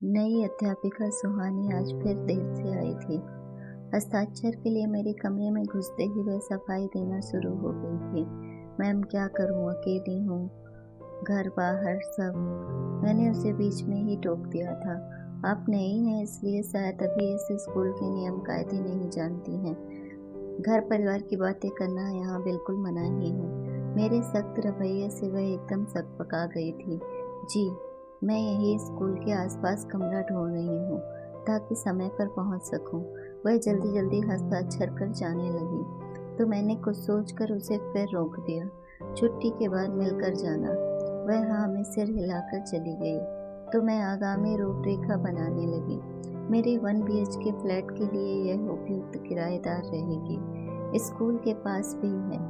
नई अध्यापिका सुहानी आज फिर देर से आई थी। हस्ताक्षर के लिए मेरे कमरे में घुसते ही वह सफाई देना शुरू हो गई थी। मैम क्या करूं, अकेली हूँ, घर बाहर सब। मैंने उसे बीच में ही टोक दिया था। आप नई हैं इसलिए शायद अभी इस स्कूल के नियम कायदे नहीं जानती हैं। घर परिवार की बातें करना यहाँ बिल्कुल मना ही है। मेरे सख्त रवैये से वह एकदम सकपका गई थी। जी, मैं यही स्कूल के आसपास कमरा ढूंढ रही हूँ ताकि समय पर पहुँच सकूँ। वह जल्दी जल्दी हस्ताक्षर कर जाने लगी तो मैंने कुछ सोचकर उसे फिर रोक दिया। छुट्टी के बाद मिलकर जाना। वह हाँ में सिर हिलाकर चली गई तो मैं आगामी रूपरेखा बनाने लगी। मेरे 1 BHK फ्लैट के लिए यह उपयुक्त किराएदार रहेगी। स्कूल के पास भी है।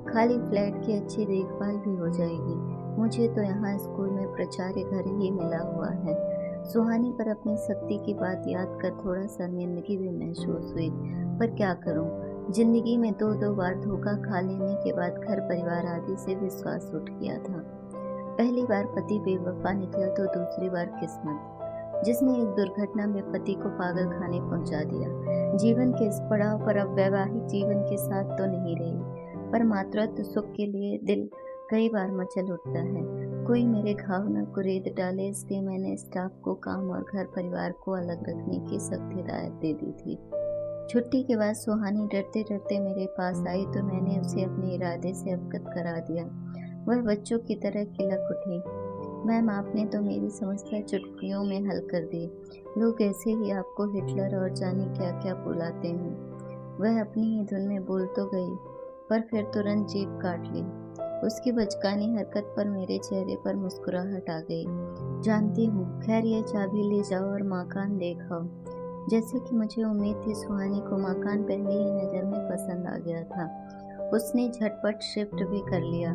खाली फ्लैट की अच्छी देखभाल भी हो जाएगी। मुझे तो यहाँ स्कूल में प्राचार्य घर ही मिला हुआ है। सुहानी पर अपनी सख्ती की बात याद कर थोड़ा शर्मिंदगी भी महसूस हुई, पर क्या करूँ। जिंदगी में 2-2 बार धोखा खा लेने के बाद घर परिवार आदि से विश्वास उठ गया था। पहली बार पति बेवफा निकला तो दूसरी बार किस्मत, जिसने एक दुर्घटना में पति को पागल खाने पहुंचा दिया। जीवन के इस पड़ाव पर अब वैवाहिक जीवन के साथ तो नहीं रही, पर मातृत्व सुख के लिए दिल कई बार मचल उठता है। कोई मेरे घाव न कुरेद डाले, इसलिए मैंने स्टाफ को काम और घर परिवार को अलग रखने की सख्त हिदायत दे दी थी। छुट्टी के बाद सुहानी डरते डरते मेरे पास आई तो मैंने उसे अपने इरादे से अवगत करा दिया। वह बच्चों की तरह किलक उठी। मैम, आपने तो मेरी समस्या चुटकियों में हल कर दी। लोग ऐसे ही आपको हिटलर और जाने क्या क्या बुलाते हैं। वह अपनी ही धुन में बोल तो गई, पर फिर तुरंत जीभ काट ली। उसकी बचकानी हरकत पर मेरे चेहरे पर मुस्कुराहट आ गई। जानती हूँ, खैर ये चाबी ले जाओ और मकान देखाओ। जैसे कि मुझे उम्मीद थी, सुहानी को मकान पहली ही नज़र में पसंद आ गया था। उसने झटपट शिफ्ट भी कर लिया।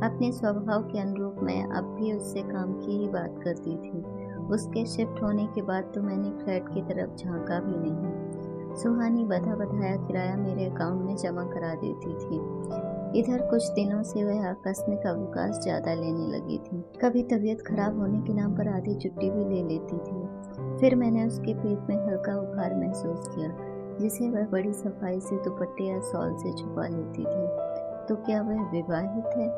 अपने स्वभाव के अनुरूप मैं अब भी उससे काम की ही बात करती थी। उसके शिफ्ट होने के बाद तो मैंने फ्लैट की तरफ झांका भी नहीं। सुहानी बधा बधाया किराया मेरे अकाउंट में जमा करा देती थी। इधर कुछ दिनों से वह आकस्मिक अवकाश ज्यादा लेने लगी थी। कभी तबीयत खराब होने के नाम पर आधी छुट्टी भी ले लेती थी। फिर मैंने उसके पेट में हल्का बुखार महसूस किया, जिसे वह बड़ी सफाई से दुपट्टे या शॉल से छुपा लेती थी। तो क्या वह विवाहित है?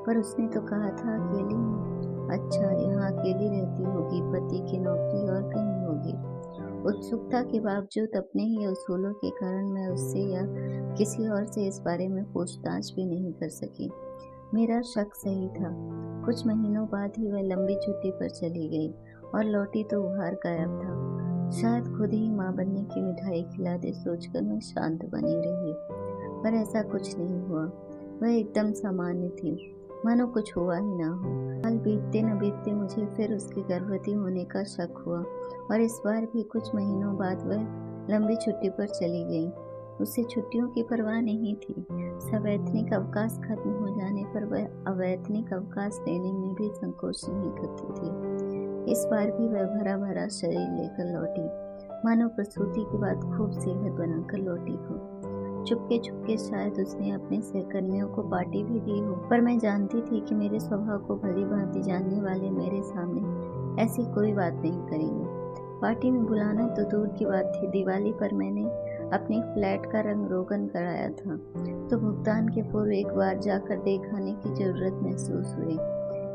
पर उसने तो कहा था अकेली हूँ। अच्छा, यहाँ अकेली रहती होगी, पति की नौकरी और कहीं होगी। उत्सुकता के बावजूद अपने ही उसूलों के कारण मैं उससे या किसी और से इस बारे में पूछताछ भी नहीं कर सकी। मेरा शक सही था। कुछ महीनों बाद ही वह लंबी छुट्टी पर चली गई और लौटी तो उहार गायब था। शायद खुद ही माँ बनने की मिठाई खिला दे सोचकर मैं शांत बनी रही, पर ऐसा कुछ नहीं हुआ। वह एकदम सामान्य थी, मानो कुछ हुआ ही ना हो। साल बीतते न बीतते मुझे फिर उसके गर्भवती होने का शक हुआ और इस बार भी कुछ महीनों बाद वह लंबी छुट्टी पर चली गई। उसे छुट्टियों की परवाह नहीं थी। सवैतनिक अवकाश खत्म हो जाने पर वह अवैतनिक अवकाश लेने में भी संकोच नहीं करती थी। इस बार भी वह भरा भरा शरीर लेकर लौटी, मानो प्रसूति के बाद खूब सेहत बनाकर लौटी हो। चुपके चुपके शायद उसने अपने सहकर्मियों को पार्टी भी दी हो, पर मैं जानती थी कि मेरे स्वभाव को भली भांति जानने वाले मेरे सामने ऐसी कोई बात नहीं करेंगे। पार्टी में बुलाना तो दूर की बात थी, दिवाली पर मैंने अपने फ्लैट का रंग रोगन कराया था, तो भुगतान के पूर्व एक बार जाकर देख आने की जरूरत महसूस हुई।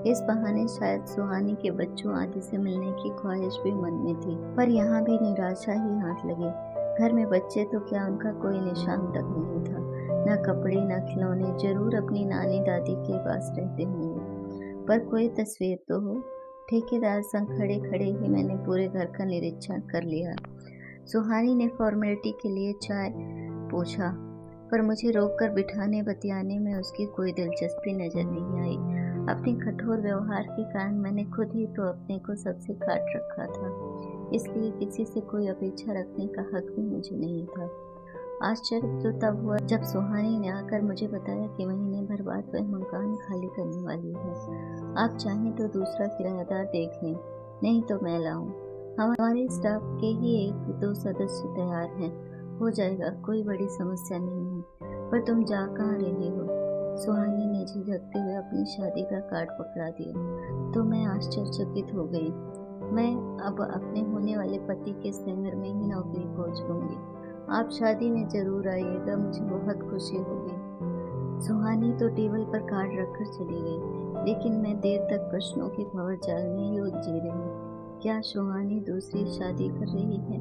इस बहाने शायद सुहानी के बच्चों आदि से मिलने की ख्वाहिश भी मन में थी, पर यहाँ भी निराशा ही हाथ लगी। घर में बच्चे तो क्या, उनका कोई निशान तक नहीं था। न कपड़े न खिलौने, जरूर अपनी नानी दादी के पास रहते होंगे, पर कोई तस्वीर तो हो। ठेकेदार संग खड़े खड़े ही मैंने पूरे घर का निरीक्षण कर लिया। सुहानी ने फॉर्मेलिटी के लिए चाय पूछा, पर मुझे रोककर बिठाने बतियाने में उसकी कोई दिलचस्पी नजर नहीं आई। अपने कठोर व्यवहार के कारण मैंने खुद ही तो अपने को सबसे काट रखा था, इसलिए किसी से कोई अपेक्षा रखने का हक भी मुझे नहीं था। आश्चर्य तो तब हुआ जब सुहानी ने आकर मुझे बताया कि महीने भर बाद वह मकान खाली करने वाली है। आप चाहें तो दूसरा किराएदार देख लें, नहीं तो मैं लाऊं। हमारे स्टाफ के ही 1-2 सदस्य तैयार हैं, हो जाएगा, कोई बड़ी समस्या नहीं है। पर तुम जा कहाँ रही हो? सुहानी ने झिझकते हुए अपनी शादी का कार्ड पकड़ा दिया, तो मैं आश्चर्यचकित हो गई। मैं अब अपने होने वाले पति के शहर में ही नौकरी खोज लूंगी। आप शादी में जरूर आइएगा, मुझे बहुत खुशी होगी। सुहानी तो टेबल पर कार्ड रखकर चली गई, लेकिन मैं देर तक प्रश्नों के भंवरजाल में ही उलझी रही। क्या सुहानी दूसरी शादी कर रही है?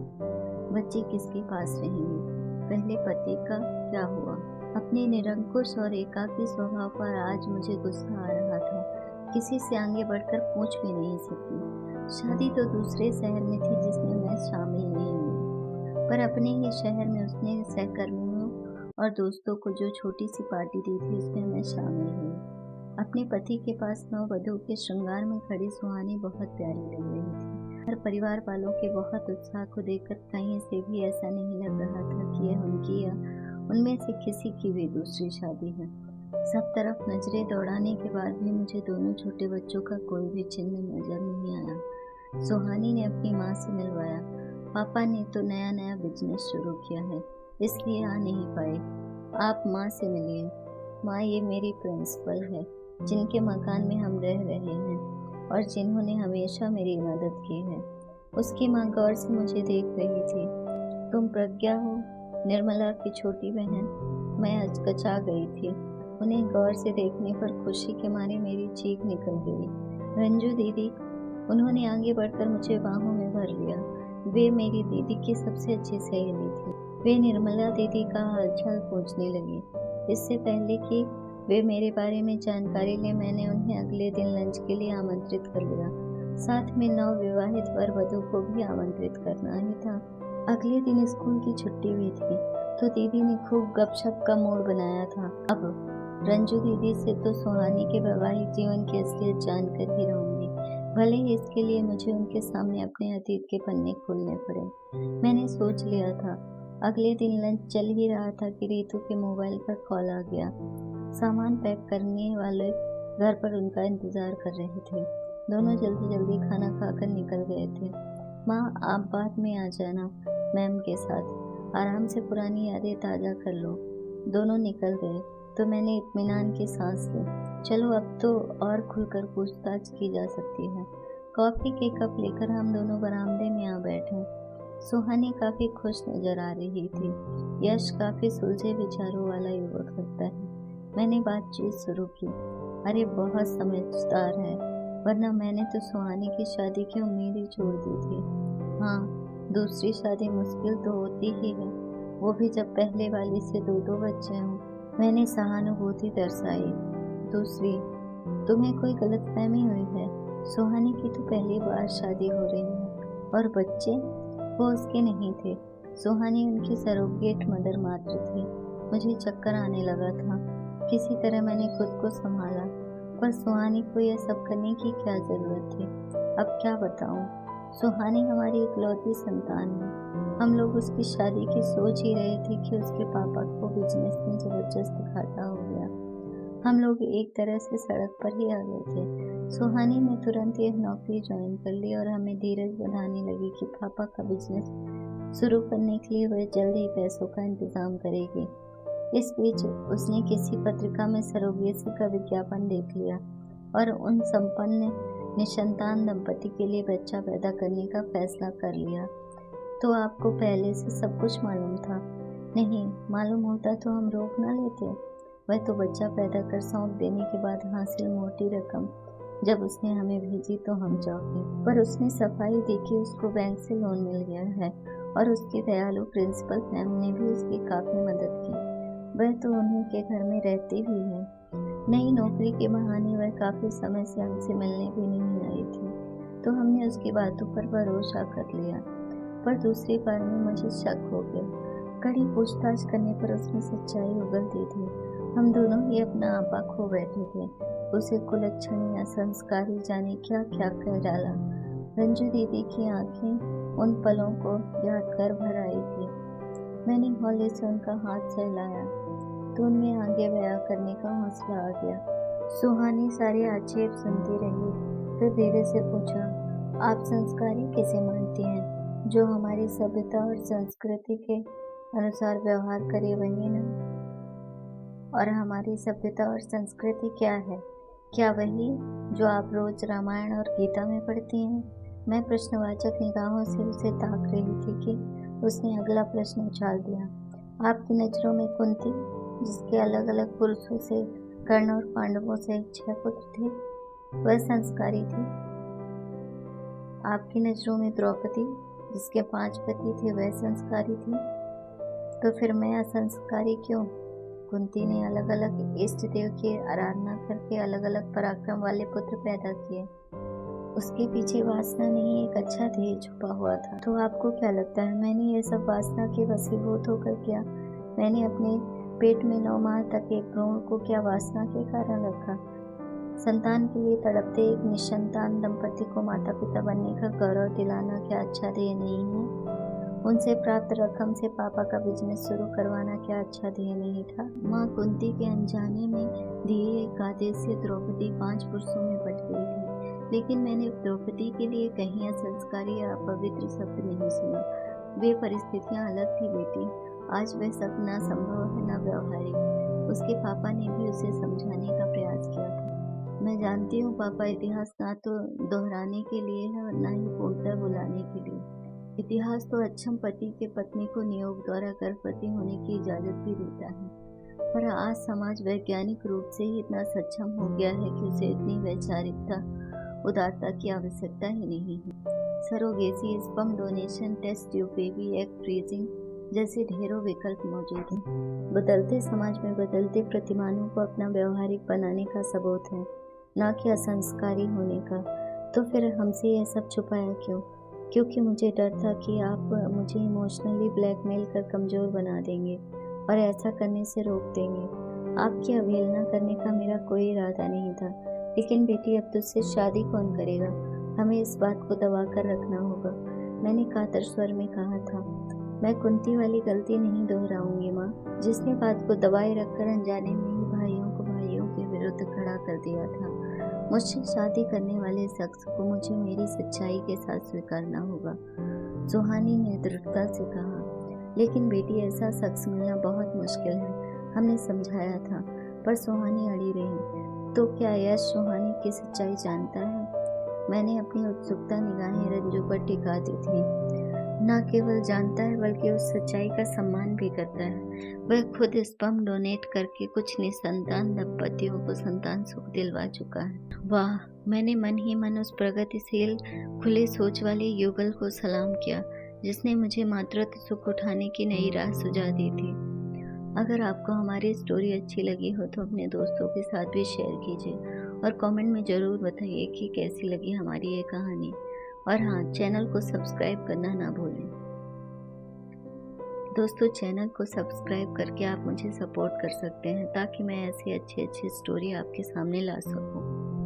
बच्चे किसके पास रहेंगे? पहले पति का क्या हुआ? अपने निरंकुश और एकाकी स्वभाव पर आज मुझे गुस्सा आ रहा था। किसी से आगे बढ़कर पूछ भी नहीं सकी। शादी तो दूसरे शहर में थी जिसमें मैं शामिल नहीं हुई, पर अपने ही शहर में उसने सहकर्मियों और दोस्तों को जो छोटी सी पार्टी दी थी उसमें मैं शामिल हुई। अपने पति के पास नववधू के श्रृंगार में खड़ी सुहानी बहुत प्यारी लग रही थी। हर परिवार वालों के बहुत उत्साह को देखकर कहीं से भी ऐसा नहीं लग रहा था कि यह उनकी या उनमें से किसी की भी दूसरी शादी है। सब तरफ नजरें दौड़ाने के बाद भी मुझे दोनों छोटे बच्चों का कोई भी चिन्ह नजर नहीं आया। सुहानी ने अपनी माँ से मिलवाया। पापा ने तो नया नया बिजनेस शुरू किया है, इसलिए आ नहीं पाए। आप माँ से मिलिए। माँ, ये मेरी प्रिंसिपल है, जिनके मकान में हम रह रहे हैं और जिन्होंने हमेशा मेरी मदद की है। उसकी माँ गौर से मुझे देख रही थी। तुम प्रज्ञा हो, निर्मला की छोटी बहन। मैं हचकचा गई थी। उन्हें गौर से देखने पर खुशी के मारे मेरी चीख निकल गई। रंजू दीदी। उन्होंने आगे बढ़कर मुझे बाहों में भर लिया। वे मेरी दीदी की सबसे अच्छी सहेली थी। वे निर्मला दीदी का हालचाल पूछने लगी। इससे पहले कि वे मेरे बारे में जानकारी लें, मैंने उन्हें अगले दिन लंच के लिए आमंत्रित कर लिया। साथ में नवविवाहित वर वधू को भी आमंत्रित करना ही था। अगले दिन स्कूल की छुट्टी हुई थी, तो दीदी ने खूब गपशप का मूड बनाया था। अब रंजू दीदी से तो सुहानी के वैवाहिक जीवन की असलियत जानकर ही रहूंगी, भले ही इसके लिए मुझे उनके सामने अपने अतीत के पन्ने खोलने पड़े। मैंने सोच लिया था। अगले दिन लंच चल ही रहा था कि रितु के मोबाइल पर कॉल आ गया। सामान पैक करने वाले घर पर उनका इंतजार कर रहे थे। दोनों जल्दी जल्दी खाना खाकर निकल गए थे। माँ, आप बाद में आ जाना मैम के साथ, आराम से पुरानी यादें ताज़ा कर लो। दोनों निकल गए तो मैंने इत्मीनान की सांस ली। चलो, अब तो और खुलकर पूछताछ की जा सकती है। कॉफी के कप लेकर हम दोनों बरामदे में आ बैठे। सुहानी काफी खुश नजर आ रही थी। यश काफी सुलझे विचारों वाला युवक लगता है। मैंने बातचीत शुरू की। अरे, बहुत समझदार है, वरना मैंने तो सुहानी की शादी की उम्मीद ही छोड़ दी थी। हाँ, दूसरी शादी मुश्किल तो होती ही है, वो भी जब पहले वाली से दो दो बच्चे हों। मैंने सहानुभूति दर्शाई। दूसरी, तुम्हें कोई गलतफहमी हुई है। सुहानी की तो पहली बार शादी हो रही है, और बच्चे वो उसके नहीं थे। सुहानी उनकी सरोगेट मदर मात्र थी। मुझे चक्कर आने लगा था। किसी तरह मैंने खुद को संभाला, पर सुहानी को यह सब करने की क्या जरूरत थी। अब क्या बताऊं। सुहानी हमारी इकलौती संतान है। हम लोग उसकी शादी की सोच ही रहे थे कि उसके पापा को बिजनेस में जबरदस्त घाटा हो गया। हम लोग एक तरह से सड़क पर ही आ गए थे। सुहानी ने तुरंत यह नौकरी ज्वाइन कर ली और हमें धीरज बनाने लगी कि पापा का बिजनेस शुरू करने के लिए वह जल्द ही पैसों का इंतजाम करेगी। इस बीच उसने किसी पत्रिका में सरोगेसी का विज्ञापन देख लिया और उन संपन्न निसंतान दंपति के लिए बच्चा पैदा करने का फैसला कर लिया। तो आपको पहले से सब कुछ मालूम था? नहीं, मालूम होता तो हम रोक ना लेते। वह तो बच्चा पैदा कर सौंप देने के बाद हासिल मोटी रकम जब उसने हमें भेजी तो हम चौंके, पर उसने सफाई दी कि उसको बैंक से लोन मिल गया है और उसकी दयालु प्रिंसिपल मैम ने भी उसकी काफी मदद की। वह तो उन्हीं के घर में रहती भी है। नई नौकरी के बहाने वह काफी समय से हमसे मिलने भी नहीं आई थी, तो हमने उसकी बातों पर भरोसा कर लिया। पर दूसरी बार में मुझे शक हो गया। कड़ी पूछताछ करने पर उसमें सच्चाई उगलती थी। हम दोनों ही अपना आपा खो बैठे थे। उसे कुलच्छणी या संस्कारी जाने क्या क्या कह डाला। रंजू दीदी की आंखें उन पलों को याद कर भर आई थी। मैंने हौले से उनका हाथ सहलाया तो उनमें आगे बयां करने का हौसला आ गया। सुहानी सारे आक्षेप सुनती रही, फिर धीरे से पूछा, आप संस्कारी किसे मानती हैं? जो हमारी सभ्यता और संस्कृति के अनुसार व्यवहार करे वही ना। और हमारी सभ्यता और संस्कृति क्या है? क्या वही जो आप रोज रामायण और गीता में पढ़ती हैं? मैं प्रश्नवाचक निगाहों से उसे ताक रही थी कि उसने अगला प्रश्न उछाल दिया। आपकी नज़रों में कुंती, जिसके अलग अलग पुरुषों से कर्ण और पांडवों से 6 पुत्र थे, वह संस्कारी थी? आपकी नज़रों में द्रौपदी, जिसके 5 पति थे, वह संस्कारी थी? तो फिर मैं असंस्कारी क्यों? कुंती ने अलग अलग इष्ट देव की आराधना करके अलग अलग पराक्रम वाले पुत्र पैदा किए। उसके पीछे वासना नहीं, एक अच्छा ध्येय छुपा हुआ था। तो आपको क्या लगता है मैंने ये सब वासना के वशीभूत होकर किया? मैंने अपने पेट में 9 माह तक एक भ्रूण को क्या वासना के कारण रखा? संतान के लिए तड़पते एक निसंतान दंपति को माता पिता बनने का गौरव दिलाना क्या अच्छा ध्येय नहीं है? उनसे प्राप्त रकम से पापा का बिजनेस शुरू करवाना क्या अच्छा ध्येय नहीं था? माँ कुंती के अनजाने में दिए एक आदेश से द्रौपदी 5 पुरुषों में बट गई थी, लेकिन मैंने द्रौपदी के लिए कहीं असंस्कारी या अपवित्र शब्द नहीं सुना। वे परिस्थितियाँ अलग थी बेटी। आज वह सब न संभव है न व्यवहारिक। उसके पापा ने भी उसे समझाने का प्रयास किया था। मैं जानती हूँ पापा, इतिहास ना तो दोहराने के लिए है और न ही पूर्णतः बुलाने के लिए। इतिहास तो अक्षम पति के पत्नी को नियोग द्वारा गर्भवती होने की इजाजत भी देता है, पर आज समाज वैज्ञानिक रूप से ही इतना सक्षम हो गया है कि उसे इतनी वैचारिकता, उदारता की आवश्यकता ही नहीं है। Surrogacy, sperm donation, test tube baby, egg freezing जैसे ढेरों विकल्प मौजूद हैं। बदलते समाज में बदलते प्रतिमानों को अपना व्यवहारिक बनाने का सबूत है, न कि असंस्कारी होने का। तो फिर हमसे यह सब छुपाया क्यों? क्योंकि मुझे डर था कि आप मुझे इमोशनली ब्लैकमेल कर कमज़ोर बना देंगे और ऐसा करने से रोक देंगे। आपकी अवहेलना करने का मेरा कोई इरादा नहीं था, लेकिन बेटी अब तुझसे शादी कौन करेगा? हमें इस बात को दबा कर रखना होगा। मैंने कातर स्वर में कहा था। मैं कुंती वाली गलती नहीं दोहराऊंगी माँ, जिसने बात को दबाए रखकर अनजाने में ही भाइयों को भाइयों के विरुद्ध खड़ा कर दिया था। मुझसे शादी करने वाले शख्स को मुझे मेरी सच्चाई के साथ स्वीकारना होगा, सुहानी ने दृढ़ता से कहा। लेकिन बेटी, ऐसा शख्स मिलना बहुत मुश्किल है, हमने समझाया था, पर सुहानी अड़ी रही। तो क्या यश सुहानी की सच्चाई जानता है? मैंने अपनी उत्सुकता निगाहें रंजू पर टिका दी थी। न केवल जानता है बल्कि उस सच्चाई का सम्मान भी करता है। वह खुद स्पर्म डोनेट करके कुछ निसंतान दंपतियों को संतान सुख दिलवा चुका है। वाह! मैंने मन ही मन उस प्रगतिशील खुले सोच वाले युगल को सलाम किया, जिसने मुझे मातृत्व सुख उठाने की नई राह सुझा दी थी। अगर आपको हमारी स्टोरी अच्छी लगी हो तो अपने दोस्तों के साथ भी शेयर कीजिए और कमेंट में ज़रूर बताइए कि कैसी लगी हमारी ये कहानी। और हाँ, चैनल को सब्सक्राइब करना ना भूलें। दोस्तों, चैनल को सब्सक्राइब करके आप मुझे सपोर्ट कर सकते हैं ताकि मैं ऐसी अच्छी स्टोरी आपके सामने ला सकूं।